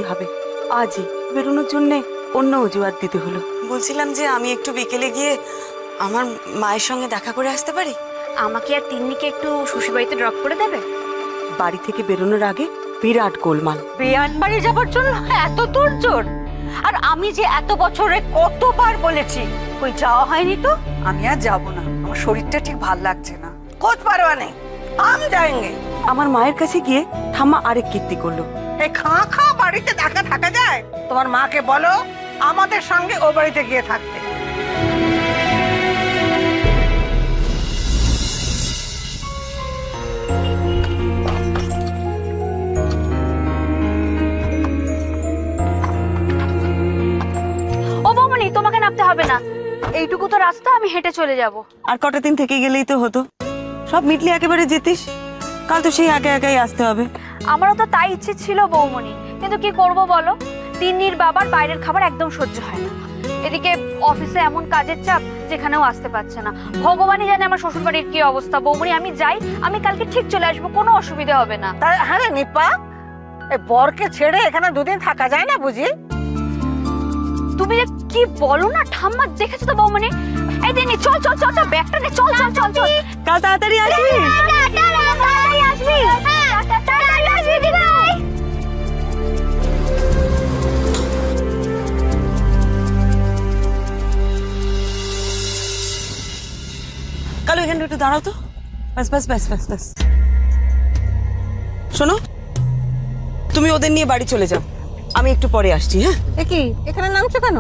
হবে আজই বেরোনোর জন্য অন্য অজুহাত দিতে হলো। বলছিলাম যে আমি একটু বিকেলে গিয়ে আমার মায়ের সঙ্গে দেখা করে আসতে পারি। আমাকে আর তিন্নিকে একটু শ্বশুরবাড়িতে ড্রপ করে দেবে? বাড়ি থেকে বেরোনোর আগে বিরাট গোলমাল। বিয়ান বাড়ি যাবার জন্য এত দূর জোর? আর আমি যে এত বছরে কতবার বলেছি, কই যাওয়া হয়নি তো। আমি আর যাবো না, আমার শরীরটা ঠিক ভাল লাগছে না। কোচ পারোয়া নেই, हम जाएंगे। আমার মায়ের কাছে গিয়ে ঠাম্মা আরেক কীর্তি করলো। এই খা খা বাড়িতে ঢাকা থাকা যায়? তোমার মাকে বলো আমাদের সঙ্গে ও বাড়িতে গিয়ে থাকতে। ও বৌমনি, তোমাকে নামতে হবে না, এইটুকু তো রাস্তা, আমি হেঁটে চলে যাব। আর কটা দিন থেকে গেলেই তো হতো, সব মিটলি একেবারে যেতিস। কাল তো সেই একা একাই আসতে হবে। আমারও তো তাই ইচ্ছে ছিল বৌমনি, কিন্তু কি করব বলো, তিন্নির বাবার বাইরের খাবার একদম সহ্য হয় না। এদিকে অফিসে এমন কাজের চাপ যেখানেও আসতে পারছে না। ভগবানই জানে আমার শ্বশুরবাড়ির কি অবস্থা। বৌমনি আমি যাই, আমি কালকে ঠিক চলে আসবো, কোনো অসুবিধা হবে না। হ্যাঁ রে নিপা, এই বরকে ছেড়ে এখানে দুদিন থাকা যায় না বুঝি? তুমি যে কি বলো না ঠাম্মা, দেখেছো তো বৌমনি। এই দিনি চল চল চল চল, ব্যাগটা নে, চল চল চল চল। কাল তাড়াতাড়ি আসবি। তাড়াতাড়ি আসবি, তাড়াতাড়ি আসবি দিদাই। কালু এখানে একটু দাঁড়াও তো। ব্যাস ব্যাস ব্যাস ব্যাস ব্যাস। শোনো, তুমি ওদের নিয়ে বাড়ি চলে যাও, আমি একটু পরে আসছি। হ্যাঁ, কি এখানে নামছো কেন?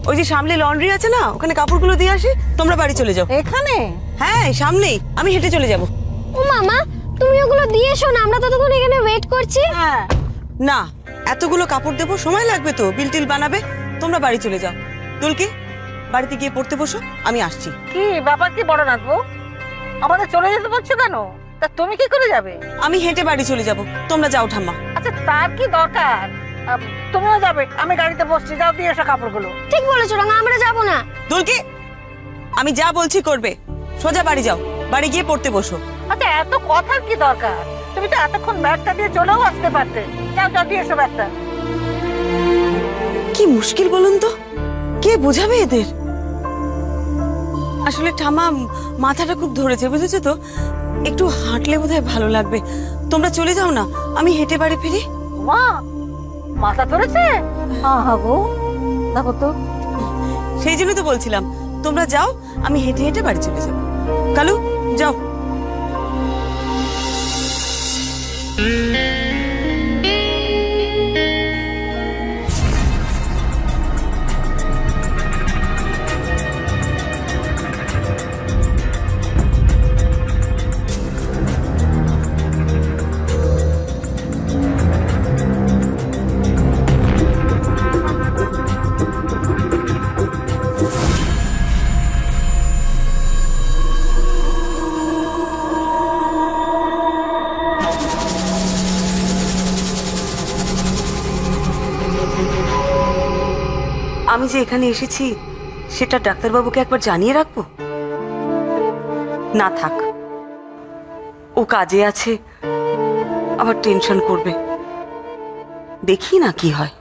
ওই যে সামনে লন্ড্রি আছে না, ওখানে কাপড়গুলো দিয়ে আসি, তোমরা বাড়ি চলে যাও। এখানে? হ্যাঁ সামনেই, আমি হেঁটে চলে যাব। ও মামা, তুমি ওগুলো দিয়ে এসো না, আমরা ততক্ষণ এখানে ওয়েট করছি। হ্যাঁ না, এতগুলো কাপড় দেবো, সময় লাগবে তো, বিল টিল বানাবে। তোমরা বাড়ি চলে যাও। দুলকি, বাড়িতে গিয়ে পড়তে বসো, আমি আসছি। কি ব্যাপার কি বড় নাথবো, আমাদের চলে যেতে পারছো কেন? তা তুমি কি করে যাবে? আমি হেঁটে বাড়ি চলে যাব, তোমরা যাও ঠাম্মা। আচ্ছা তার কি দরকার, তুমিও যাবে, আমি গাড়িতে বসছি, যাও দিয়ে এসো কাপড়গুলো। ঠিক বলেছো রাঙা, আমরা যাব না। দুলকি, আমি যা বলছি করবে, সোজা বাড়ি যাও, বাড়ি গিয়ে পড়তে বসো। আচ্ছা এত কথার কি দরকার? তুমি তো এতক্ষণ ব্যাগটা দিয়ে চলেও আসতে পারতে। যাও যাও দিয়ে এসো ব্যাগটা। কি মুশকিল বলুন তো, কে বোঝাবে এদের? আসলে ঠাম্মা মাথাটা খুব ধরেছে, বুঝেছো তো, একটু হাঁটলে বোধহয় ভালো লাগবে। তোমরা চলে যাও না, আমি হেঁটে বাড়ি ফিরি। মা মাথা ধরেছে? হ্যাঁ গো, দেখো তো। সেই জন্য তো বলছিলাম, তোমরা যাও, আমি হেঁটে হেঁটে বাড়ি চলে যাবো। কালু যাও। আমি যে এখানে এসেছি সেটা ডাক্তারবাবুকে একবার জানিয়ে রাখবো। না থাক, ও কাজে আছে, আবার টেনশন করবে, দেখি না কি হয়।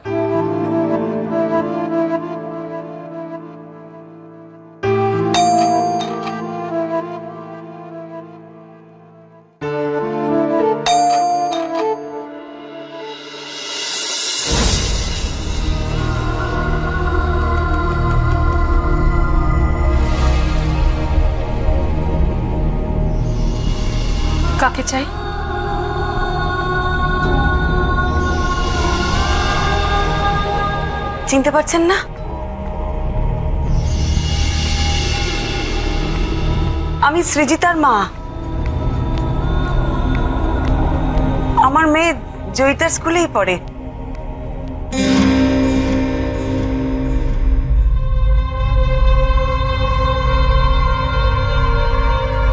কাকে চাই? চিনতে পারছেন না? আমি সৃজিতার মা। আমার মেয়ে জয়িতার স্কুলেই পড়ে।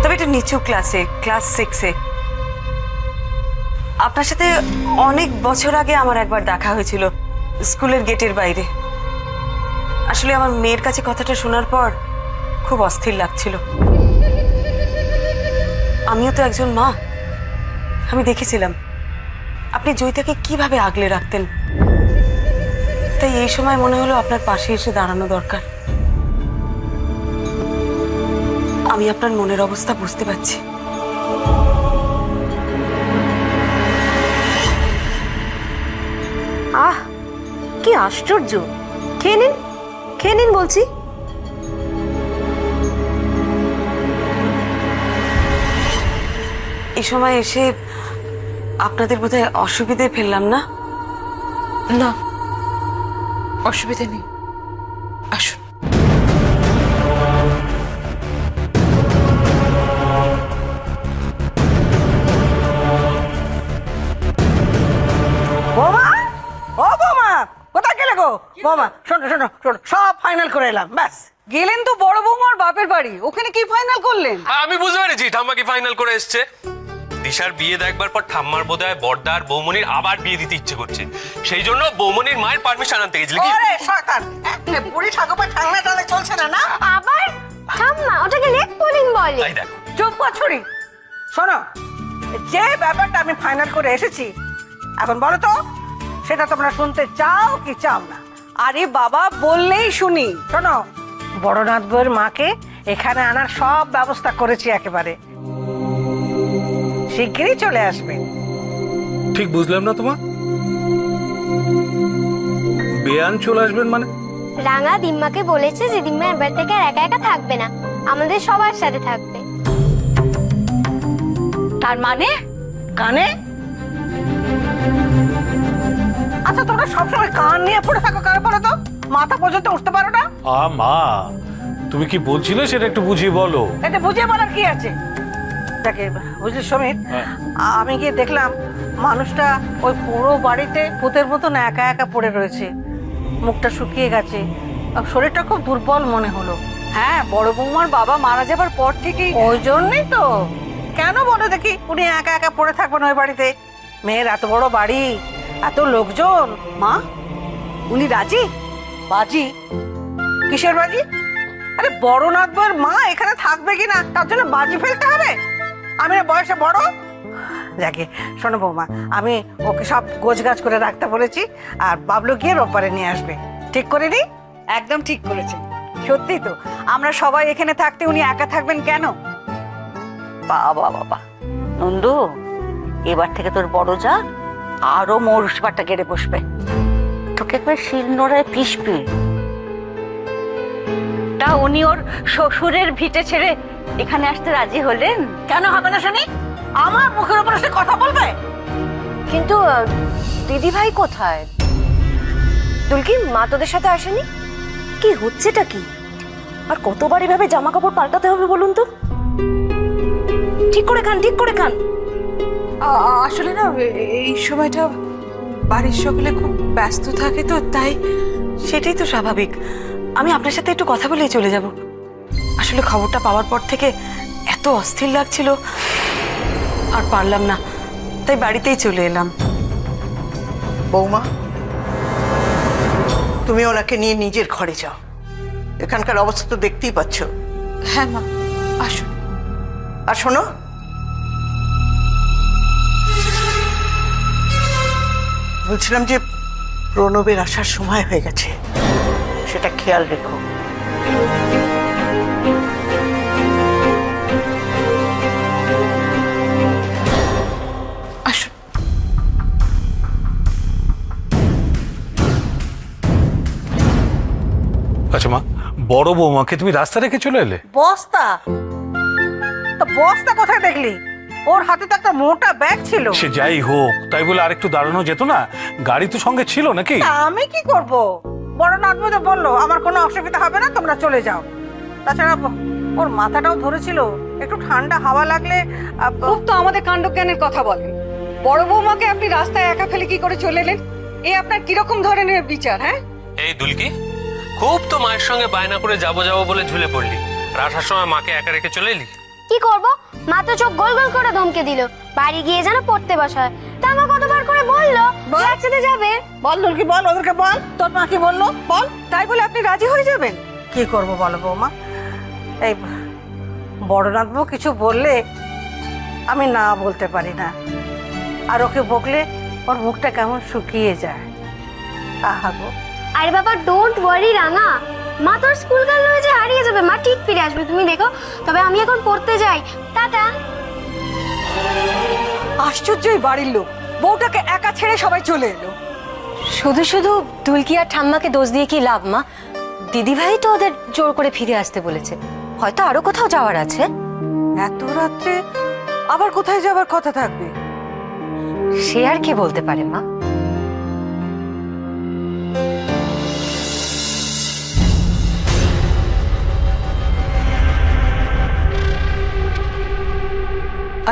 তবে এটা নিচু ক্লাসে, ক্লাস 6-এ। আপনার সাথে অনেক বছর আগে আমার একবার দেখা হয়েছিল স্কুলের গেটের বাইরে। আসলে আমার মেয়ের কাছে কথাটা শোনার পর খুব অস্থির লাগছিল। আমিও তো একজন মা, আমি দেখেছিলাম আপনি জয়িতাকে কিভাবে আগলে রাখতেন। তাই এই সময় মনে হলো আপনার পাশে এসে দাঁড়ানো দরকার। আমি আপনার মনের অবস্থা বুঝতে পারছি। আহ, কি আশ্চর্য! খেয়ে নিন বলছি। এই সময় এসে আপনাদের বোধহয় অসুবিধে ফেললাম না? না, অসুবিধা নেই, আসুন। বৌমা, ও বৌমা, কোথায় গেলে গো? বৌমা শোনো শোনো শোনো, সব ফাইনাল করে এলাম, ব্যাস। গেলেন তো বড় বৌমার বাপের বাড়ি, ওখানে কি ফাইনাল করলেন? আমি বুঝতে পেরেছি ঠাম্মা কি ফাইনাল করে এসছে। দিশার বিয়ে দেখবার পর ঠাম্মার বোধহয় বড়দার বৌমনির আবার বিয়ে দিতে ইচ্ছে করছে, সেই জন্য বৌমনির মায়ের পারমিশন আনতে গেছিল কি? আরে শয়তান, বুড়ি ঠাকুমা ঠান্ডা টালে চলছে না না? আবার ঠাম্মা ওটাকে লেগ পুলিং বলে। তাই দেখো। চুপ কর ছুরি। শোনো, যে ব্যাপারটা আমি ফাইনাল করে এসেছি, এখন বলো তো সেটা তোমরা শুনতে চাও কি চাও না? আরে বাবা, বললেই শুনি। শোনো, বড়নাথ বউয়ের মাকে এখানে আনার সব ব্যবস্থা করেছি একেবারে, শিগগিরই চলে আসবে। ঠিক বুঝলাম না তোমার, বেয়ান চলে আসবেন মানে? রাঙা দিম্মাকে বলেছে যে দিম্মা এবার থেকে আর একা একা থাকবে না, আমাদের সবার সাথে থাকবে। তার মানে কানে? আচ্ছা, তোমরা সবসময় কান নিয়ে পড়ে থাকো কেন বলো তো? মাথা পর্যন্ত উঠতে পারো না? মা, তুমি কি বলছিলে সেটা একটু বুঝিয়ে বলো। এতে বুঝিয়ে বলার কি আছে? দেখে বুঝলি সমীর, আমি গিয়ে দেখলাম মানুষটা ওই পুরো বাড়িতে ভূতের মতন একা একা পড়ে রয়েছে, মুখটা শুকিয়ে গেছে, শরীরটা খুব দুর্বল মনে হলো। হ্যাঁ, বড় বৌমার বাবা মারা যাবার পর থেকেই। ওই জন্যই তো। কেন বলো দেখি উনি একা একা পড়ে থাকবেন ওই বাড়িতে? মেয়ের এত বড় বাড়ি, এত লোকজন। মা, উনি রাজি? বাজি? কিসের বাজি? আরে বড়নাথ বউয়ের মা এখানে থাকবে কিনা তার জন্য বাজি ফেলতে হবে? আমি না বয়সে বড়? যাকে শোনো বৌমা, আমি ওকে সব গোছগাছ করে রাখতে বলেছি, আর বাবলু গিয়ে রোববারে নিয়ে আসবে। ঠিক করে নি? একদম ঠিক করেছেন। সত্যি তো, আমরা সবাই এখানে থাকতে উনি একা থাকবেন কেন? বাবা বাবা, নন্দু, এবার থেকে তোর বড় যা আরো মৌরুষবাটা কেড়ে বসবে, তোকে একবার শিলনোড়ায় পিষবে। তা উনি ওর শ্বশুরের ভিটে ছেড়ে এখানে আসতে রাজি হলেন? কেন হবে না শুনি? আমার মুখের উপর সে কথা বলবে? কিন্তু দিদি ভাই কোথায়? দুলকি, মা তোদের সাথে আসেনি? কি হচ্ছেটা কি? আর কতবার এভাবে জামা কাপড় পাল্টাতে হবে বলুন তো? ঠিক করে খান, ঠিক করে খান। আসলে না, এই সময়টা বাড়ির সকলে খুব ব্যস্ত থাকে তো, তাই। সেটাই তো স্বাভাবিক। আমি আপনার সাথে একটু কথা বলেই চলে যাব। আসলে খবরটা পাওয়ার পর থেকে এত অস্থির লাগছিল, আর পারলাম না, তাই বাড়িতেই চলে এলাম। বৌমা, তুমি ওনাকে নিয়ে নিজের ঘরে যাও, এখানকার অবস্থা তো দেখতেই পাচ্ছ। হ্যাঁ মা, আসুন। আর শোনো, বলছিলাম যে প্রণবের আসার সময় হয়ে গেছে, সেটা খেয়াল রেখো। আসুন। আচ্ছা মা, বড় বৌমাকে তুমি রাস্তা রেখে চলে এলে? বস্তা? তো বস্তা কোথায় দেখলি? ওর হাতে তো একটা মোটা ব্যাগ ছিল। সে যাই হোক, তাই বলে আরেকটু দাঁড়ানো যেত না? গাড়ি তো সঙ্গে ছিল নাকি? আমি কি করব? বড়নাথ বউ তো বললো আমার কোনো অসুবিধা হবে না, তোমরা চলে যাও। তাছাড়া ওর মাথাটাও ধরেছিল, একটু ঠান্ডা হাওয়া লাগলে। খুব তো আমাদের কাণ্ডজ্ঞানের কথা বলেন। বড় বৌমাকে আপনি রাস্তায় একা ফেলে কি করে চলে এলেন? এই আপনার কিরকম ধরনের বিচার? হ্যাঁ, এই দুলকি, খুব তো মায়ের সঙ্গে বায়না করে যাবো যাবো বলে ঝুলে পড়লি, আর আসার সময় মাকে একা রেখে চলে এলি। কি করব? মা তো চোখ গোল গোল করে ধমকে দিল, বাড়ি গিয়ে যেন পড়তে বসায়। তা আমার কতবার করে বললো একসাথে যাবে। বল দুলকি, বল ওদেরকে, বল তোর মা কি বললো বল। তাই বলে আপনি রাজি হয়ে যাবেন? কি করব বলো বৌমা? এই বড়নাথ বউ কিছু বললে আমি না বলতে পারি না। আর ওকে বকলে ওর মুখটা কেমন শুকিয়ে যায়। আহা গো। আরে বাবা ডোন্ট ওয়ারি রাঙা, মা তোর স্কুল গার্ল হয়ে যে হারিয়ে যাবে, মা ঠিক ফিরে আসবে, তুমি দেখো। তবে আমি এখন পড়তে যাই, টাটা। আশ্চর্যই বাড়ির লোক, বউটাকে একা ছেড়ে সবাই চলে এলো। শুধু শুধু দুলকি আর ঠাম্মাকে দোষ দিয়ে কি লাভ মা? দিদিভাই তো ওদের জোর করে ফিরে আসতে বলেছে, হয়তো আরো কোথাও যাওয়ার আছে। এত রাত্রে আবার কোথায় যাবার কথা থাকবে? সে আর কে বলতে পারে মা।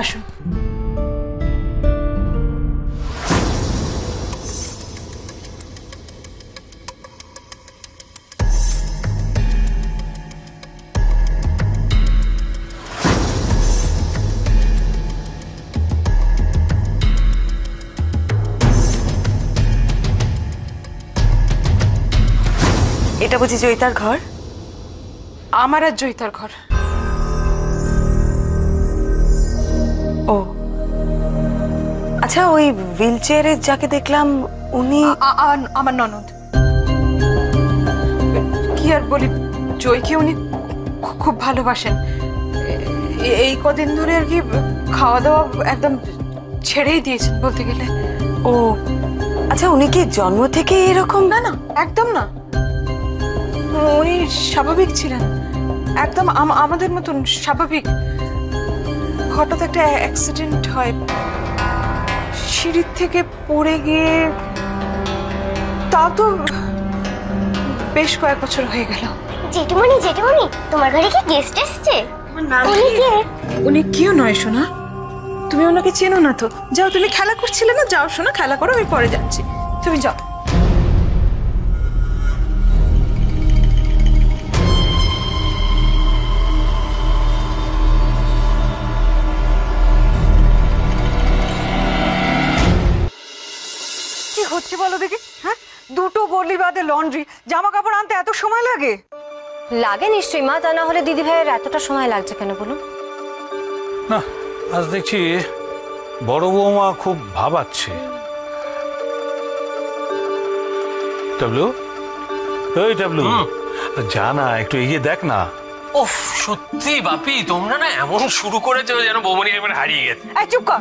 আসুন। এটা বুঝি জয়িতার ঘর? আমার আর জয়িতার ঘর। ও আচ্ছা, ওই হুইল চেয়ারে যাকে দেখলাম উনি আমার ননদ। কি আর বলি, জয়কে উনি খুব ভালোবাসেন। এই কদিন ধরে আর কি খাওয়া দাওয়া একদম ছেড়েই দিয়েছেন বলতে গেলে। ও আচ্ছা, উনি কি জন্ম থেকে এরকম? না না, একদম না। উনি স্বাভাবিক ছিলেন, একদম আমাদের মতন স্বাভাবিক। হঠাৎ একটা অ্যাক্সিডেন্ট হয়, সিঁড়ির থেকে পড়ে গিয়ে, তাও তো বেশ কয়েক বছর হয়ে গেল। জেঠুমনি জেঠুমনি, তোমার ঘরে কি গেস্ট এসেছে? উনি কে? উনি কেউ নয় শোনা, তুমি ওনাকে চেনো না তো। যাও, তুমি খেলা করছিলে না, যাও শোনা খেলা করো, আমি পরে যাচ্ছি, তুমি যাও। কি হচ্ছে বলো দেখি? হ্যাঁ, দুটো বলি বাদে লন্ড্রি, জামা কাপড় আনতে এত সময় লাগে? লাগে নিশ্চয়ই মা, তা না হলে দিদি ভাইয়ের এতটা সময় লাগছে কেন বলুন? না, আজ দেখছি বড় বৌমা খুব ভাবাচ্ছে। টাবলু, এই টাবলু, যা না একটু এগিয়ে দেখ না। ওফ, সত্যি বাপি, তোমরা না এমন শুরু করেছো যেন বৌমনি একবার হারিয়ে গেছে। এই চুপ কর,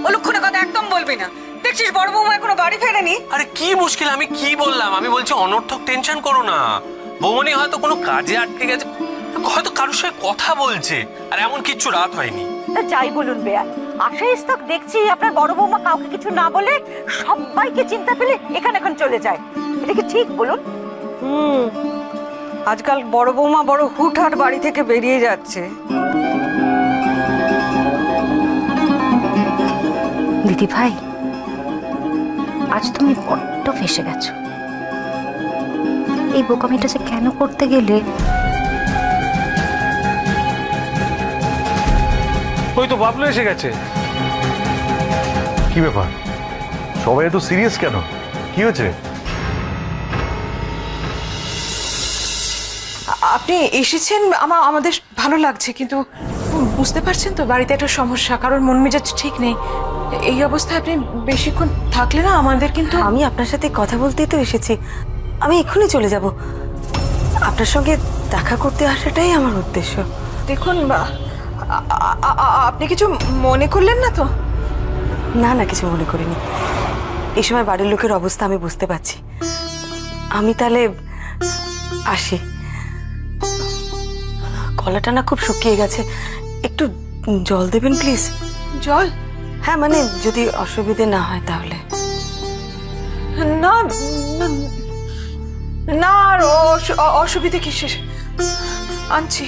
অলক্ষণের কথা একদম বলবি না। দেখছিস বড় বৌমা এখনো বাড়ি ফেরেনি। আরে কি মুশকিল, আমি কি বললাম? আমি বলছি অনর্থক টেনশন করো না। বৌমনি হয়তো কোনো কাজে আটকে গেছে, হয়তো কারোর সঙ্গে কথা বলছে, আর এমন কিচ্ছু রাত হয়নি। তা যাই বলুন বেয়া, আশাই স্তক দেখছি আপনার বড় বৌমা কাউকে কিছু না বলে সবাইকে চিন্তা পেলে এখানে এখন চলে যায়। এটা কি ঠিক বলুন? আজকাল বড় বৌমা বড় হুটহাট বাড়ি থেকে বেরিয়ে যাচ্ছে। দিদি ভাই, আজ তুমি বড্ড ফেসে গেছো। এই বোকামিটা যে কেন করতে গেলে? ওই তো বাবলু এসে গেছে। কি ব্যাপার, সবাই এত সিরিয়াস কেন? কি হয়েছে? আপনি এসেছেন, আমাদের ভালো লাগছে, কিন্তু বুঝতে পারছেন তো বাড়িতে একটা সমস্যা, কারোর মন মেজাজ ঠিক নেই। এই অবস্থায় আপনি বেশিক্ষণ থাকলে না আমাদের কিন্তু। আমি আপনার সাথে কথা বলতেই তো এসেছি, আমি এক্ষুনি চলে যাব। আপনার সঙ্গে দেখা করতে আসাটাই আমার উদ্দেশ্য। দেখুন, আপনি কিছু মনে করলেন না তো? না না, কিছু মনে করিনি। এই সময় বাড়ির লোকের অবস্থা আমি বুঝতে পারছি। আমি তাহলে আসি। গলাটা না খুব শুকিয়ে গেছে, একটু জল দেবেন প্লিজ। জল? হ্যাঁ, মানে যদি অসুবিধে না হয় তাহলে। না না, আর অসুবিধে কিসের, আনছি।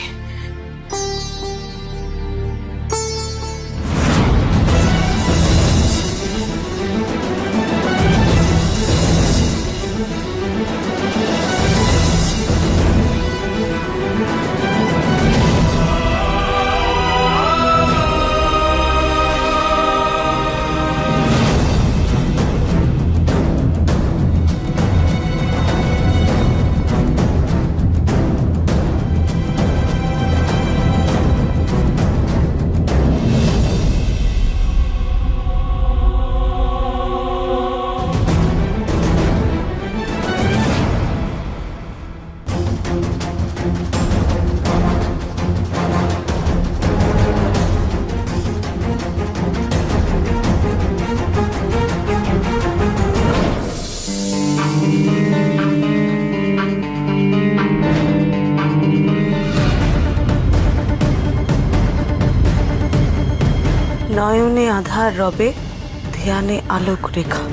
নয়নে আধার রবে, ধ্যানে আলোক রেখা।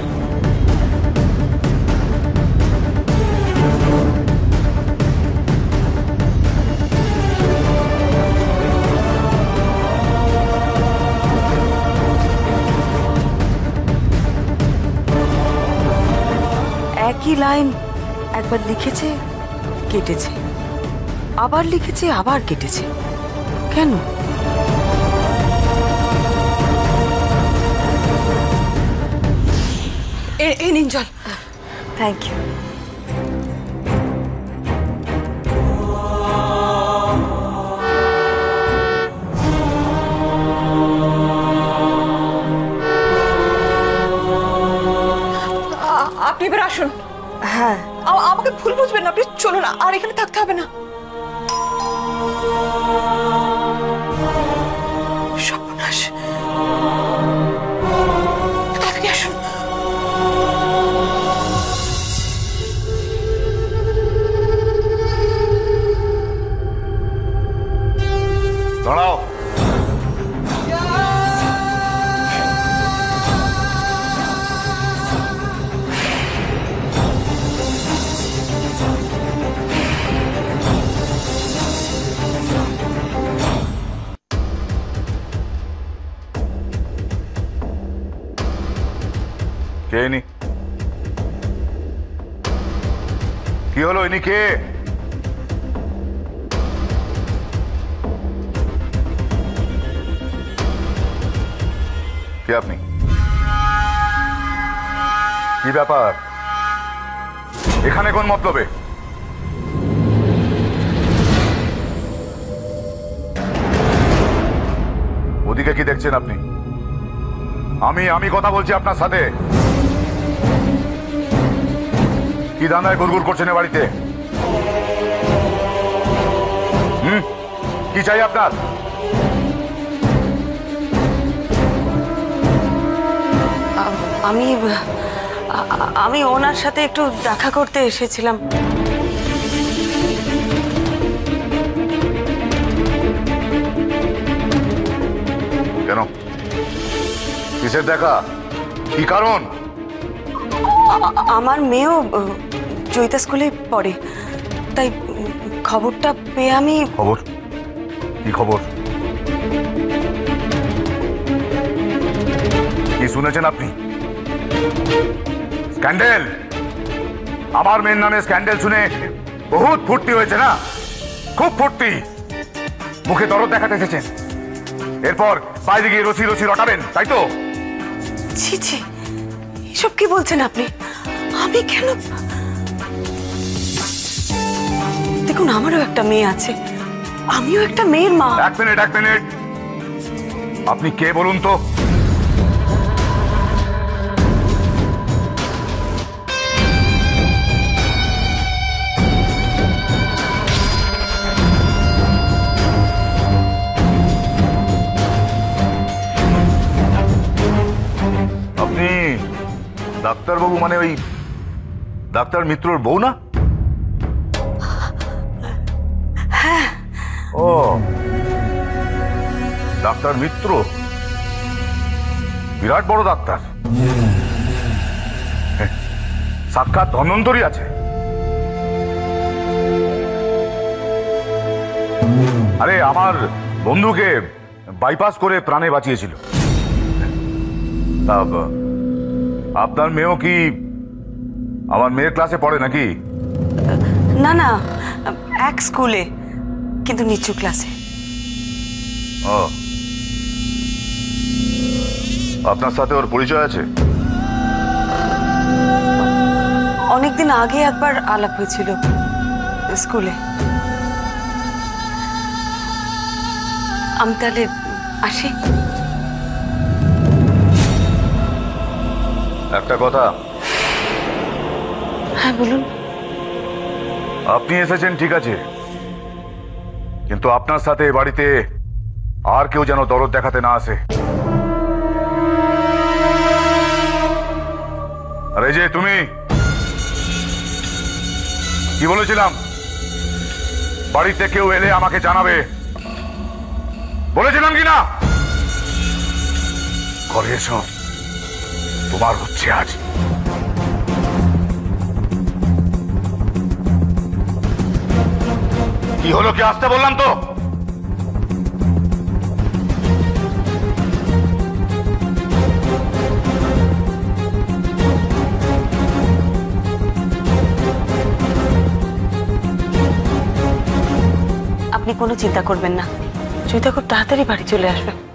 একই লাইন একবার লিখেছে, কেটেছে, আবার লিখেছে, আবার কেটেছে। কেন? এই নিন জল। Thank you. আপনি এবার আসুন। হ্যাঁ, আমাকে ভুল বুঝবেন না, আপনি চলুন, আর এখানে থাকতে হবে না। সর্বনাশ, তাড়াতাড়ি আসুন। দাঁড়াও। কে ইনি? কি হলো, ইনি কে? কে আপনি? কি ব্যাপার? এখানে কোন মতলবে? ওদিকে কি দেখছেন আপনি? আমি কথা বলছি আপনার সাথে। কি ধান্দায় গুড়গুড় করছেন এ বাড়িতে? কি চাই আপনার? আমি ওনার সাথে একটু দেখা করতে এসেছিলাম। কেন? কিসের দেখা? কি কারণ? আমার মেয়েও জয়িতা স্কুলে পড়ে, তাই খবরটা পেয়ে আমি। খবর? কি খবর? কি শুনেছেন আপনি? স্ক্যান্ডেল? আমার মেয়ের নামে স্ক্যান্ডেল শুনে বহুত ফুর্তি হয়েছে না? খুব ফুর্তি। মুখে দরদ দেখাতে এসেছেন, এরপর বাইরে গিয়ে রসি রসি রটাবেন, তাই তো? ছি ছি, এসব কি বলছেন আপনি? আমি কেন? দেখুন, আমারও একটা মেয়ে আছে, আমিও একটা মেয়ের মা। এক মিনিট। আপনি কে বলুন তো? আপনি ডাক্তারবাবু, মানে ওই ডাক্তার মিত্রর বউ না? হ্যাঁ। ও, ডাক্তার মিত্র বিরাট বড় ডাক্তার, সাক্ষাৎ ধন্বন্তরী আছে। আরে, আমার বন্ধুকে বাইপাস করে প্রাণে বাঁচিয়েছিল। আপনার মেয়েও কি আমার মেয়ের ক্লাসে পড়ে নাকি? না না, এক স্কুলে, কিন্তু নিচু ক্লাসে। ও, আপনার সাথে ওর পরিচয় আছে? অনেকদিন আগে একবার আলাপ হয়েছিল স্কুলে। আমি তাহলে আসি। একটা কথা। হ্যাঁ, বলুন। আপনি এসেছেন ঠিক আছে, কিন্তু আপনার সাথে এ বাড়িতে আর কেউ যেন দরদ দেখাতে না আসে। আরে যে তুমি, কি বলেছিলাম? বাড়িতে কেউ এলে আমাকে জানাবে, বলেছিলাম কি না? ঘরে এসো, তোমার হচ্ছে আজ। কি হলো, কি আসতে বললাম তো? আপনি কোনো চিন্তা করবেন না, চৈতা খুব তাড়াতাড়ি বাড়ি চলে আসবে।